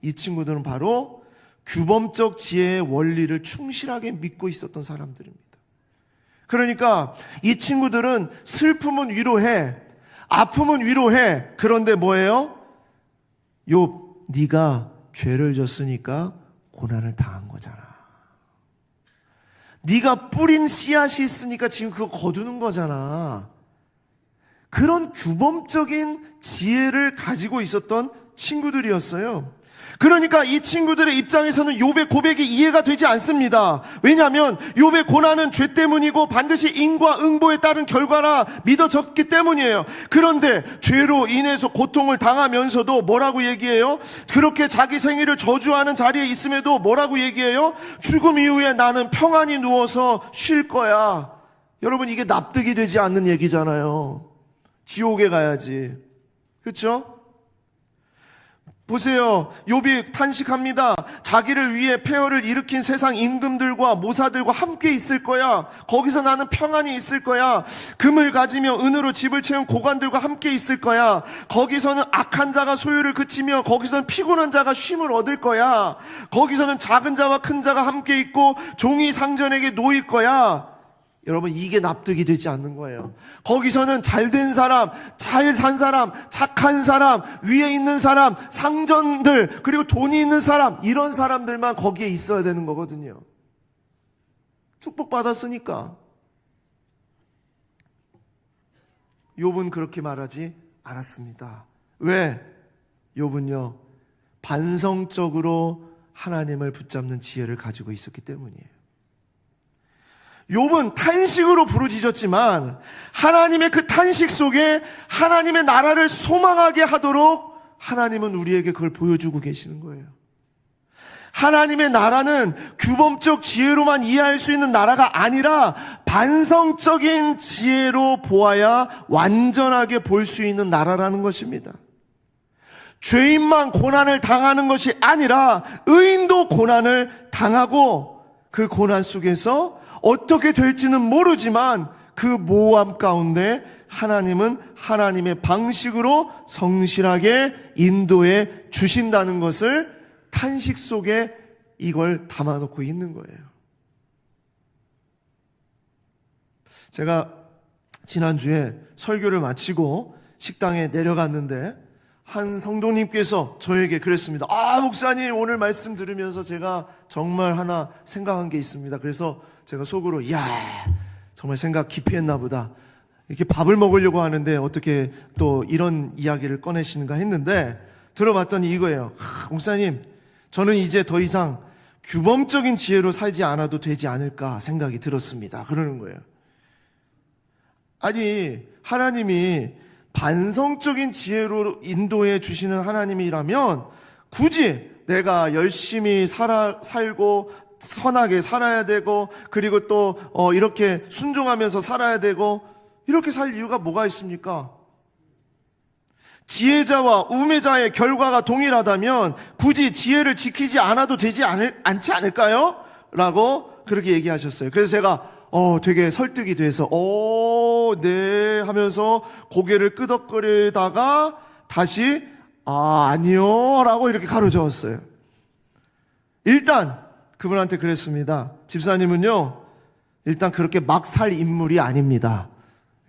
이 친구들은 바로 규범적 지혜의 원리를 충실하게 믿고 있었던 사람들입니다. 그러니까 이 친구들은 슬픔은 위로해, 아픔은 위로해. 그런데 뭐예요? 욥, 네가 죄를 졌으니까 고난을 당한 거잖아. 네가 뿌린 씨앗이 있으니까 지금 그거 거두는 거잖아. 그런 규범적인 지혜를 가지고 있었던 친구들이었어요. 그러니까 이 친구들의 입장에서는 욥의 고백이 이해가 되지 않습니다. 왜냐하면 욥의 고난은 죄 때문이고 반드시 인과 응보에 따른 결과라 믿어졌기 때문이에요. 그런데 죄로 인해서 고통을 당하면서도 뭐라고 얘기해요? 그렇게 자기 생일을 저주하는 자리에 있음에도 뭐라고 얘기해요? 죽음 이후에 나는 평안히 누워서 쉴 거야. 여러분, 이게 납득이 되지 않는 얘기잖아요. 지옥에 가야지. 그렇죠? 보세요. 욥이 탄식합니다. 자기를 위해 폐허를 일으킨 세상 임금들과 모사들과 함께 있을 거야. 거기서 나는 평안히 있을 거야. 금을 가지며 은으로 집을 채운 고관들과 함께 있을 거야. 거기서는 악한 자가 소유를 그치며 거기서는 피곤한 자가 쉼을 얻을 거야. 거기서는 작은 자와 큰 자가 함께 있고 종이 상전에게 놓일 거야. 여러분, 이게 납득이 되지 않는 거예요. 거기서는 잘된 사람, 잘 산 사람, 착한 사람, 위에 있는 사람, 상전들, 그리고 돈이 있는 사람, 이런 사람들만 거기에 있어야 되는 거거든요. 축복받았으니까. 욥은 그렇게 말하지 않았습니다. 왜? 욥은요, 반성적으로 하나님을 붙잡는 지혜를 가지고 있었기 때문이에요. 욥은 탄식으로 부르짖었지만 하나님의 그 탄식 속에 하나님의 나라를 소망하게 하도록 하나님은 우리에게 그걸 보여주고 계시는 거예요. 하나님의 나라는 규범적 지혜로만 이해할 수 있는 나라가 아니라 반성적인 지혜로 보아야 완전하게 볼 수 있는 나라라는 것입니다. 죄인만 고난을 당하는 것이 아니라 의인도 고난을 당하고 그 고난 속에서 어떻게 될지는 모르지만 그 모호함 가운데 하나님은 하나님의 방식으로 성실하게 인도해 주신다는 것을 탄식 속에 이걸 담아놓고 있는 거예요. 제가 지난주에 설교를 마치고 식당에 내려갔는데 한 성도님께서 저에게 그랬습니다. 목사님, 오늘 말씀 들으면서 제가 정말 하나 생각한 게 있습니다. 그래서 제가 속으로, 정말 생각 깊이 했나 보다. 이렇게 밥을 먹으려고 하는데 어떻게 또 이런 이야기를 꺼내시는가 했는데, 들어봤더니 이거예요. 목사님, 저는 이제 더 이상 규범적인 지혜로 살지 않아도 되지 않을까 생각이 들었습니다. 그러는 거예요. 아니, 하나님이 반성적인 지혜로 인도해 주시는 하나님이라면 굳이 내가 열심히 살고 선하게 살아야 되고, 그리고 또 이렇게 순종하면서 살아야 되고, 이렇게 살 이유가 뭐가 있습니까? 지혜자와 우매자의 결과가 동일하다면 굳이 지혜를 지키지 않아도 되지 않지 않을까요? 라고 그렇게 얘기하셨어요. 그래서 제가 되게 설득이 돼서 네 하면서 고개를 끄덕거리다가 다시 아니요 라고 이렇게 가로저었어요. 일단 그분한테 그랬습니다. 집사님은요, 일단 그렇게 막 살 인물이 아닙니다.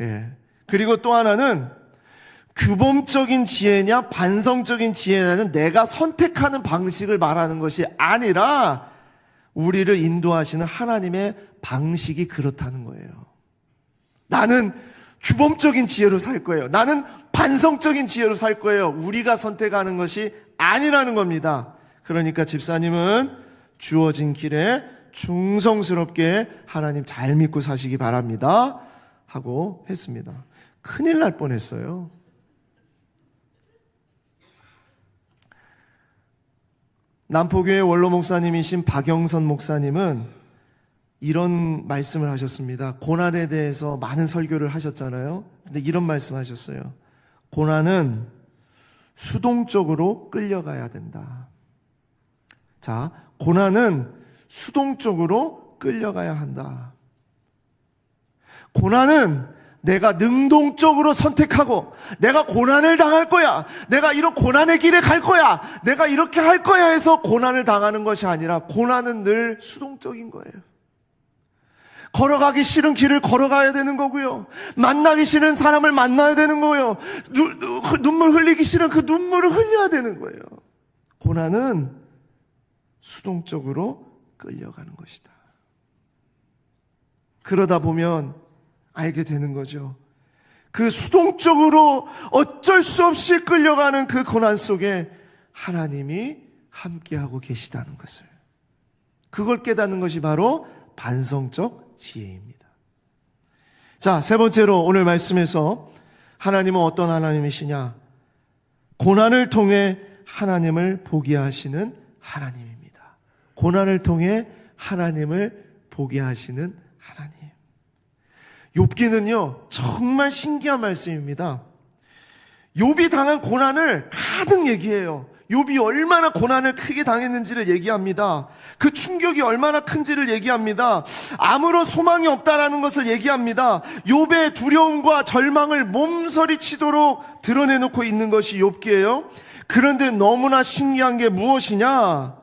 예. 그리고 또 하나는 규범적인 지혜냐 반성적인 지혜냐는 내가 선택하는 방식을 말하는 것이 아니라 우리를 인도하시는 하나님의 방식이 그렇다는 거예요. 나는 규범적인 지혜로 살 거예요. 나는 반성적인 지혜로 살 거예요. 우리가 선택하는 것이 아니라는 겁니다. 그러니까 집사님은 주어진 길에 충성스럽게 하나님 잘 믿고 사시기 바랍니다 하고 했습니다. 큰일 날 뻔했어요. 남포교회 원로 목사님이신 박영선 목사님은 이런 말씀을 하셨습니다. 고난에 대해서 많은 설교를 하셨잖아요. 근데 이런 말씀 하셨어요. 고난은 수동적으로 끌려가야 된다. 자, 고난은 수동적으로 끌려가야 한다. 고난은 내가 능동적으로 선택하고 내가 고난을 당할 거야, 내가 이런 고난의 길에 갈 거야, 내가 이렇게 할 거야 해서 고난을 당하는 것이 아니라 고난은 늘 수동적인 거예요. 걸어가기 싫은 길을 걸어가야 되는 거고요, 만나기 싫은 사람을 만나야 되는 거예요, 눈물 흘리기 싫은 그 눈물을 흘려야 되는 거예요. 고난은 수동적으로 끌려가는 것이다. 그러다 보면 알게 되는 거죠. 그 수동적으로 어쩔 수 없이 끌려가는 그 고난 속에 하나님이 함께하고 계시다는 것을, 그걸 깨닫는 것이 바로 반성적 지혜입니다. 자, 세 번째로 오늘 말씀에서 하나님은 어떤 하나님이시냐? 고난을 통해 하나님을 보게 하시는 하나님입니다. 고난을 통해 하나님을 보게 하시는 하나님. 욥기는요 정말 신기한 말씀입니다. 욥이 당한 고난을 가득 얘기해요. 욥이 얼마나 고난을 크게 당했는지를 얘기합니다. 그 충격이 얼마나 큰지를 얘기합니다. 아무런 소망이 없다라는 것을 얘기합니다. 욥의 두려움과 절망을 몸서리치도록 드러내놓고 있는 것이 욥기예요. 그런데 너무나 신기한 게 무엇이냐?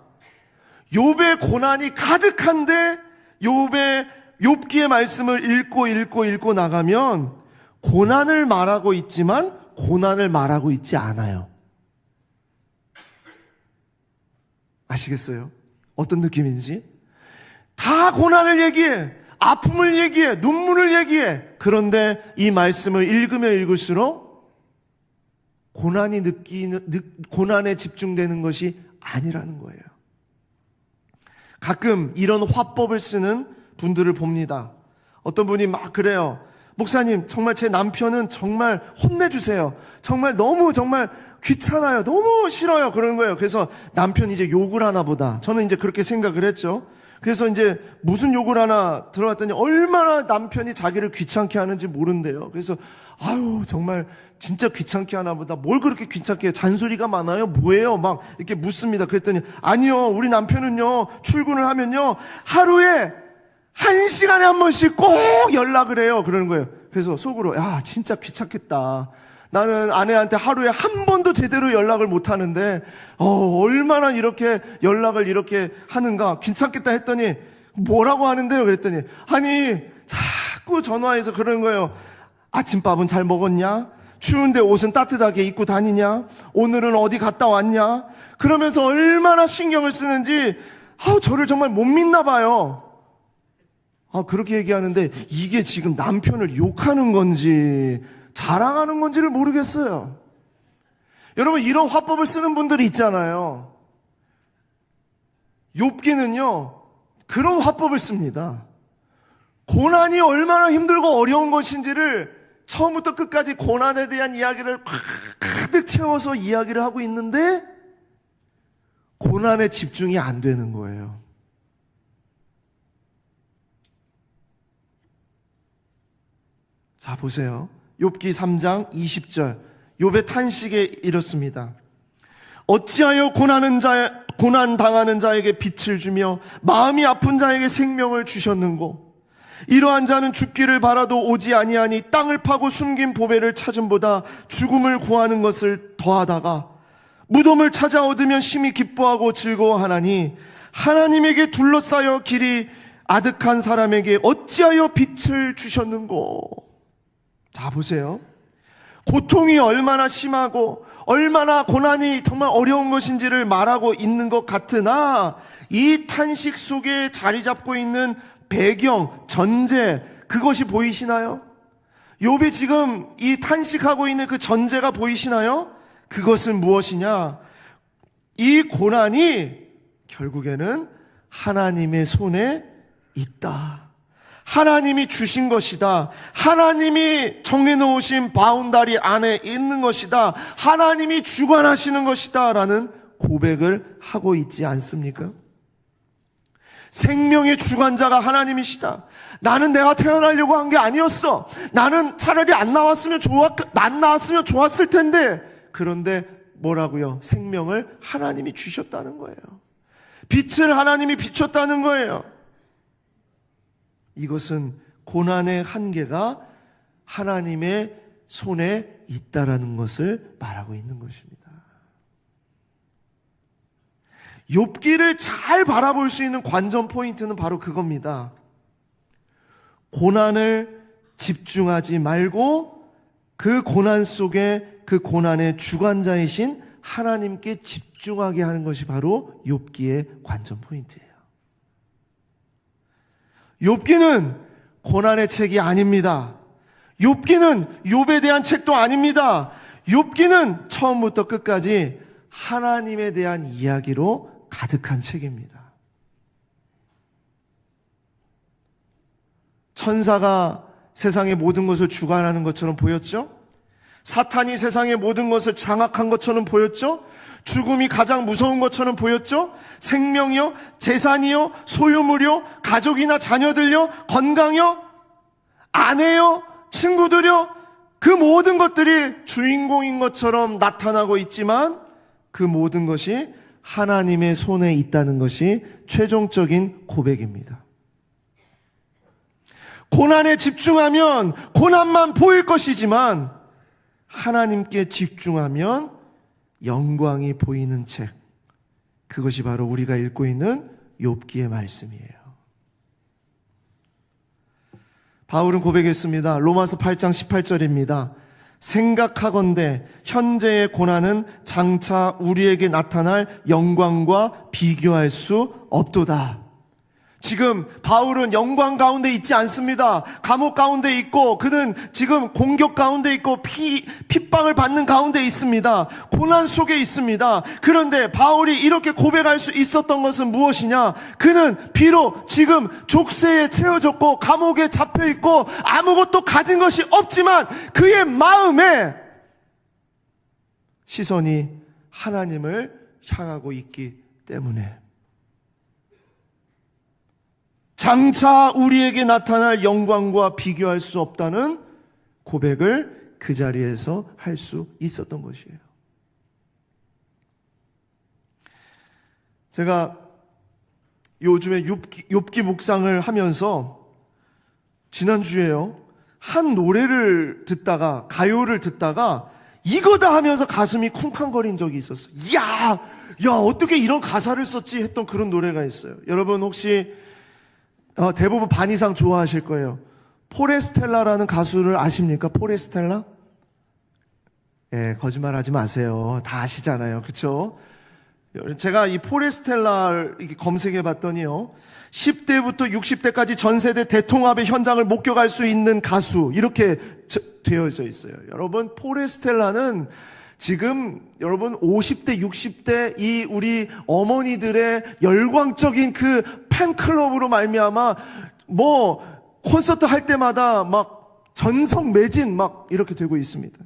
욥의 고난이 가득한데 욥기의 말씀을 읽고 나가면 고난을 말하고 있지만 고난을 말하고 있지 않아요. 아시겠어요? 어떤 느낌인지? 다 고난을 얘기해, 아픔을 얘기해, 눈물을 얘기해. 그런데 이 말씀을 읽으면 읽을수록 고난에 집중되는 것이 아니라는 거예요. 가끔 이런 화법을 쓰는 분들을 봅니다. 어떤 분이 막 그래요. 목사님, 정말 제 남편은 정말 혼내주세요. 정말 귀찮아요. 너무 싫어요. 그러는 거예요. 그래서 남편이 이제 욕을 하나 보다. 저는 이제 그렇게 생각을 했죠. 그래서 이제 무슨 욕을 하나 들어봤더니 얼마나 남편이 자기를 귀찮게 하는지 모른대요. 그래서 정말 진짜 귀찮게 하나 보다. 뭘 그렇게 귀찮게 해요? 잔소리가 많아요? 뭐예요? 막 이렇게 묻습니다. 그랬더니 아니요, 우리 남편은요 출근을 하면요 하루에 1시간에 한 번씩 꼭 연락을 해요. 그러는 거예요. 그래서 속으로 진짜 귀찮겠다. 나는 아내한테 하루에 한 번도 제대로 연락을 못 하는데 얼마나 이렇게 연락을 이렇게 하는가, 귀찮겠다 했더니 뭐라고 하는데요? 그랬더니 아니 자꾸 전화해서 그러는 거예요. 아침밥은 잘 먹었냐? 추운데 옷은 따뜻하게 입고 다니냐? 오늘은 어디 갔다 왔냐? 그러면서 얼마나 신경을 쓰는지 저를 정말 못 믿나 봐요. 그렇게 얘기하는데 이게 지금 남편을 욕하는 건지 자랑하는 건지를 모르겠어요. 여러분, 이런 화법을 쓰는 분들이 있잖아요. 욥기는요, 그런 화법을 씁니다. 고난이 얼마나 힘들고 어려운 것인지를 처음부터 끝까지 고난에 대한 이야기를 가득 채워서 이야기를 하고 있는데 고난에 집중이 안 되는 거예요. 자, 보세요. 욥기 3장 20절. 욥의 탄식에 이렇습니다. 어찌하여 고난 당하는 자에게 빛을 주며 마음이 아픈 자에게 생명을 주셨는고, 이러한 자는 죽기를 바라도 오지 아니하니 땅을 파고 숨긴 보배를 찾음보다 죽음을 구하는 것을 더하다가 무덤을 찾아 얻으면 심히 기뻐하고 즐거워하나니, 하나님에게 둘러싸여 길이 아득한 사람에게 어찌하여 빛을 주셨는고. 자, 보세요. 고통이 얼마나 심하고 얼마나 고난이 정말 어려운 것인지를 말하고 있는 것 같으나, 이 탄식 속에 자리 잡고 있는 배경, 전제, 그것이 보이시나요? 욥이 지금 이 탄식하고 있는 그 전제가 보이시나요? 그것은 무엇이냐? 이 고난이 결국에는 하나님의 손에 있다. 하나님이 주신 것이다. 하나님이 정해놓으신 바운다리 안에 있는 것이다. 하나님이 주관하시는 것이다. 라는 고백을 하고 있지 않습니까? 생명의 주관자가 하나님이시다. 나는 내가 태어나려고 한 게 아니었어. 나는 차라리 안 나왔으면 좋았을 텐데. 그런데 뭐라고요? 생명을 하나님이 주셨다는 거예요. 빛을 하나님이 비췄다는 거예요. 이것은 고난의 한계가 하나님의 손에 있다라는 것을 말하고 있는 것입니다. 욥기를 잘 바라볼 수 있는 관전 포인트는 바로 그겁니다. 고난을 집중하지 말고 그 고난 속에 그 고난의 주관자이신 하나님께 집중하게 하는 것이 바로 욥기의 관전 포인트예요. 욥기는 고난의 책이 아닙니다. 욥기는 욥에 대한 책도 아닙니다. 욥기는 처음부터 끝까지 하나님에 대한 이야기로 가득한 책입니다. 천사가 세상의 모든 것을 주관하는 것처럼 보였죠? 사탄이 세상의 모든 것을 장악한 것처럼 보였죠? 죽음이 가장 무서운 것처럼 보였죠? 생명이요, 재산이요, 소유물이요, 가족이나 자녀들요, 건강이요, 아내요, 친구들요, 그 모든 것들이 주인공인 것처럼 나타나고 있지만 그 모든 것이 하나님의 손에 있다는 것이 최종적인 고백입니다. 고난에 집중하면 고난만 보일 것이지만 하나님께 집중하면 영광이 보이는 책, 그것이 바로 우리가 읽고 있는 욥기의 말씀이에요. 바울은 고백했습니다. 로마서 8장 18절입니다. 생각하건대 현재의 고난은 장차 우리에게 나타날 영광과 비교할 수 없도다. 지금 바울은 영광 가운데 있지 않습니다. 감옥 가운데 있고 그는 지금 공격 가운데 있고 핍박을 받는 가운데 있습니다. 고난 속에 있습니다. 그런데 바울이 이렇게 고백할 수 있었던 것은 무엇이냐? 그는 비록 지금 족쇄에 채워졌고 감옥에 잡혀 있고 아무것도 가진 것이 없지만 그의 마음에 시선이 하나님을 향하고 있기 때문에 장차 우리에게 나타날 영광과 비교할 수 없다는 고백을 그 자리에서 할 수 있었던 것이에요. 제가 요즘에 욥기 묵상을 하면서 지난주에요, 한 노래를 듣다가, 가요를 듣다가 이거다 하면서 가슴이 쿵쾅거린 적이 있었어요. 야, 어떻게 이런 가사를 썼지 했던 그런 노래가 있어요. 여러분 혹시 대부분 반 이상 좋아하실 거예요. 포레스텔라라는 가수를 아십니까? 포레스텔라? 예, 거짓말하지 마세요. 다 아시잖아요. 그렇죠? 제가 이 포레스텔라를 검색해 봤더니요, 10대부터 60대까지 전 세대 대통합의 현장을 목격할 수 있는 가수, 이렇게 되어져 있어요. 여러분, 포레스텔라는 지금 여러분 50대, 60대 이 우리 어머니들의 열광적인 그 팬클럽으로 말미암아 콘서트 할 때마다 막 전성 매진 막 이렇게 되고 있습니다.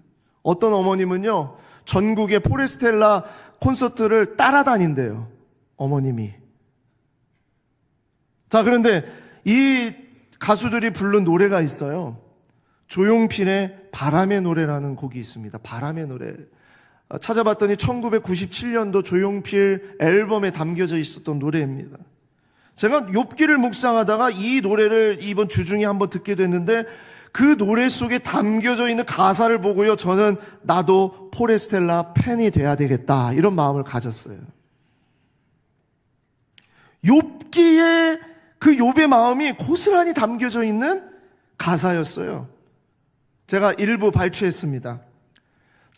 어떤 어머님은요, 전국의 포레스텔라 콘서트를 따라다닌대요. 어머님이. 자, 그런데 이 가수들이 부른 노래가 있어요. 조용필의 바람의 노래라는 곡이 있습니다. 바람의 노래. 찾아봤더니 1997년도 조용필 앨범에 담겨져 있었던 노래입니다. 제가 욥기를 묵상하다가 이 노래를 이번 주중에 한번 듣게 됐는데 그 노래 속에 담겨져 있는 가사를 보고요, 저는 나도 포레스텔라 팬이 돼야 되겠다 이런 마음을 가졌어요. 욥기에 그 욥의 마음이 고스란히 담겨져 있는 가사였어요. 제가 일부 발췌했습니다.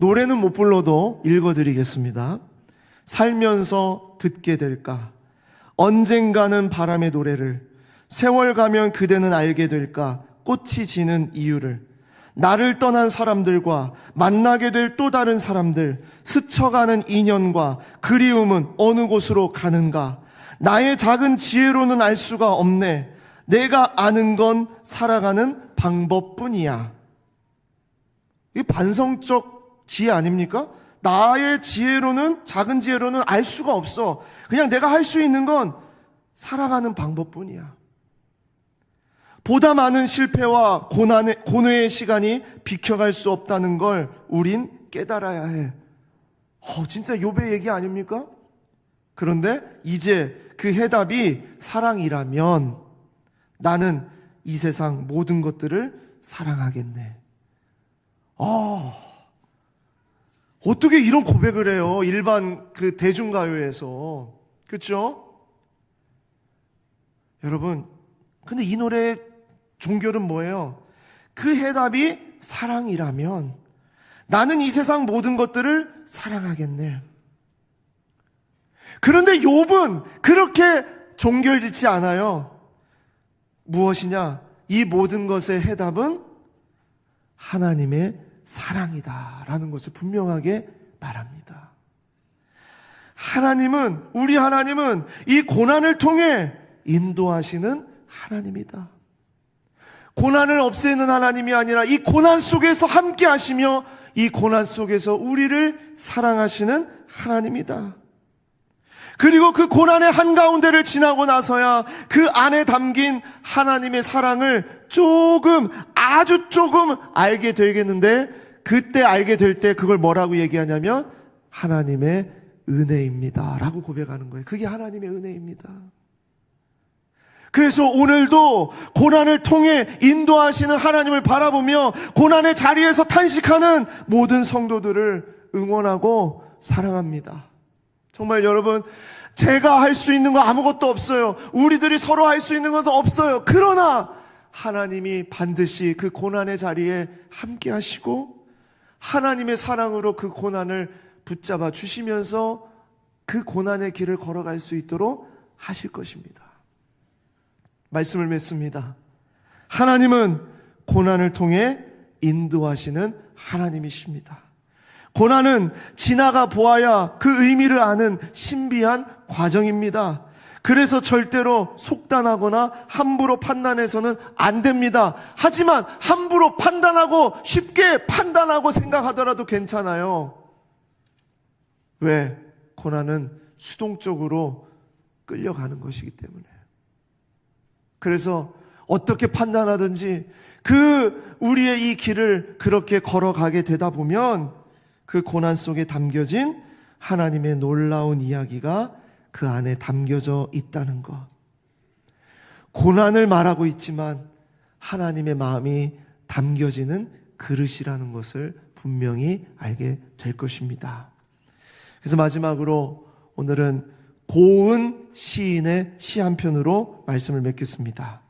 노래는 못 불러도 읽어드리겠습니다. 살면서 듣게 될까? 언젠가는 바람의 노래를, 세월 가면 그대는 알게 될까? 꽃이 지는 이유를, 나를 떠난 사람들과 만나게 될 또 다른 사람들, 스쳐가는 인연과 그리움은 어느 곳으로 가는가? 나의 작은 지혜로는 알 수가 없네. 내가 아는 건 살아가는 방법뿐이야. 이 반성적 지혜 아닙니까? 나의 지혜로는, 작은 지혜로는 알 수가 없어. 그냥 내가 할 수 있는 건 살아가는 방법뿐이야. 보다 많은 실패와 고뇌의 시간이 비켜갈 수 없다는 걸 우린 깨달아야 해. 진짜 욥의 얘기 아닙니까? 그런데 이제 그 해답이 사랑이라면 나는 이 세상 모든 것들을 사랑하겠네. 어떻게 이런 고백을 해요? 일반 그 대중가요에서. 그렇죠? 여러분, 근데 이 노래의 종결은 뭐예요? 그 해답이 사랑이라면 나는 이 세상 모든 것들을 사랑하겠네. 그런데 욥은 그렇게 종결짓지 않아요. 무엇이냐? 이 모든 것의 해답은 하나님의 사랑이다라는 것을 분명하게 말합니다. 우리 하나님은 이 고난을 통해 인도하시는 하나님이다. 고난을 없애는 하나님이 아니라 이 고난 속에서 함께 하시며 이 고난 속에서 우리를 사랑하시는 하나님이다. 그리고 그 고난의 한가운데를 지나고 나서야 그 안에 담긴 하나님의 사랑을 아주 조금 알게 되겠는데, 그때 알게 될 때 그걸 뭐라고 얘기하냐면 하나님의 은혜입니다 라고 고백하는 거예요. 그게 하나님의 은혜입니다. 그래서 오늘도 고난을 통해 인도하시는 하나님을 바라보며 고난의 자리에서 탄식하는 모든 성도들을 응원하고 사랑합니다. 정말 여러분, 제가 할 수 있는 거 아무것도 없어요. 우리들이 서로 할 수 있는 것도 없어요. 그러나 하나님이 반드시 그 고난의 자리에 함께 하시고 하나님의 사랑으로 그 고난을 붙잡아 주시면서 그 고난의 길을 걸어갈 수 있도록 하실 것입니다. 말씀을 맺습니다. 하나님은 고난을 통해 인도하시는 하나님이십니다. 고난은 지나가 보아야 그 의미를 아는 신비한 과정입니다. 그래서 절대로 속단하거나 함부로 판단해서는 안 됩니다. 하지만 함부로 판단하고 쉽게 판단하고 생각하더라도 괜찮아요. 왜? 고난은 수동적으로 끌려가는 것이기 때문에. 그래서 어떻게 판단하든지 우리의 이 길을 그렇게 걸어가게 되다 보면 그 고난 속에 담겨진 하나님의 놀라운 이야기가 그 안에 담겨져 있다는 것. 고난을 말하고 있지만 하나님의 마음이 담겨지는 그릇이라는 것을 분명히 알게 될 것입니다. 그래서 마지막으로 오늘은 고은 시인의 시 한 편으로 말씀을 맺겠습니다.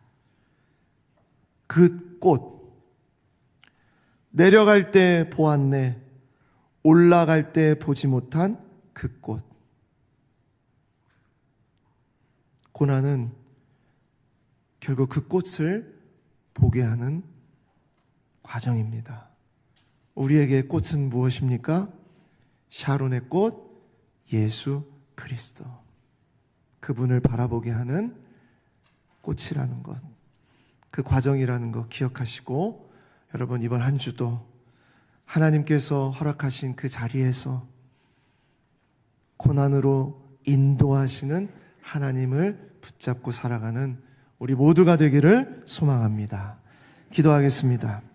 그 꽃, 내려갈 때 보았네, 올라갈 때 보지 못한 그 꽃. 고난은 결국 그 꽃을 보게 하는 과정입니다. 우리에게 꽃은 무엇입니까? 샤론의 꽃 예수 그리스도, 그분을 바라보게 하는 꽃이라는 것, 그 과정이라는 것 기억하시고, 여러분 이번 한 주도 하나님께서 허락하신 그 자리에서 고난으로 인도하시는 하나님을 붙잡고 살아가는 우리 모두가 되기를 소망합니다. 기도하겠습니다.